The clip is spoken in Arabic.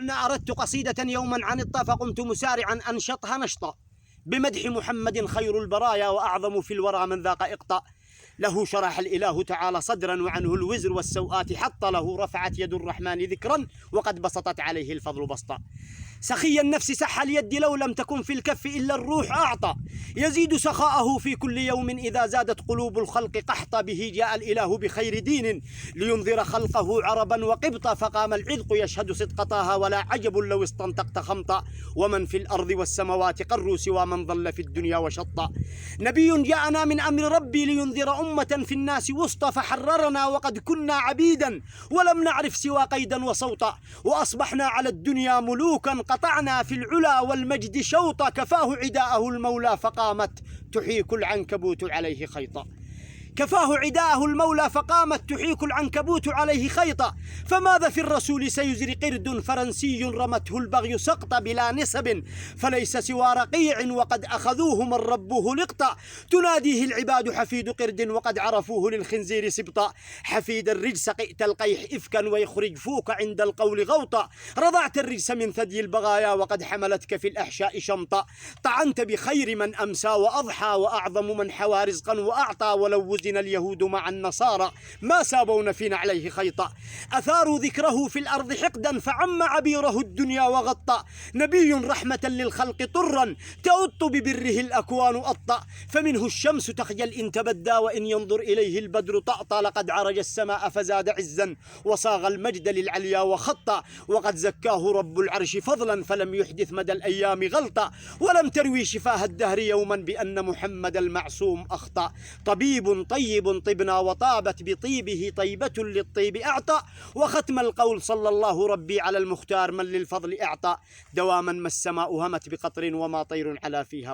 أردت قصيدة يوما عن الطا، فقمت مسارعا أنشطها نشطا بمدح محمد خير البرايا وأعظم في الورى من ذاق إقطاء. له شرح الإله تعالى صدرا وعنه الوزر والسوءات حط له، رفعت يد الرحمن ذكرا وقد بسطت عليه الفضل بسطا. سخي النفس سح اليد لو لم تكن في الكف إلا الروح أعطى، يزيد سخاءه في كل يوم إذا زادت قلوب الخلق قحطا. به جاء الإله بخير دين لينذر خلقه عربا وقبطا، فقام العذق يشهد صدق طه ولا عجب لو استنطقت خمطا. ومن في الأرض والسماوات قروا سوى من ضل في الدنيا وشطا. نبي جاءنا من أمر ربي لينذر أمة في الناس وسطى، فحررنا وقد كنا عبيدا ولم نعرف سوى قيدا وصوتا. وأصبحنا على الدنيا ملوكا قطعنا في العلا والمجد شوطا، كفاه عداءه المولى فقامت تحيك العنكبوت عليه خيطا. كفاه عداءه المولى فقامت تحيك العنكبوت عليه خيطا. فماذا في الرسول سيزري قرد فرنسي رمته البغي سقطا، بلا نسب فليس سوى رقيع وقد أخذوه من ربه لقطا. تناديه العباد حفيد قرد وقد عرفوه للخنزير سبطا. حفيد الرجس قئت القيح إفكا ويخرج فوك عند القول غوطا. رضعت الرجس من ثدي البغايا وقد حملتك في الأحشاء شمطا. طعنت بخير من أمسى وأضحى وأعظم من حوى رزقا وأعطى. ولو وزن اليهود مع النصارى ما سابون في نعليه خيطا. أثاروا ذكره في الأرض حقدا فعم عبيره الدنيا وغطى. نبي رحمة للخلق طرا تؤط ببره الأكوان أطأ. فمنه الشمس تخجل إن تبدى وإن ينظر إليه البدر طأطأ. لقد عرج السماء فزاد عزا وصاغ المجد للعليا وخطا. وقد زكاه رب العرش فضلا فلم يحدث مدى الأيام غلطا. ولم تروي شفاه الدهر يوما بأن محمد المعصوم أخطأ. طبيب طيب طبنا وطابت بطيبه طيبة للطيب أعطى. وختم القول صلى الله ربي على المختار من للفضل أعطى. دواما ما السماء همت بقطر وما طير على فيها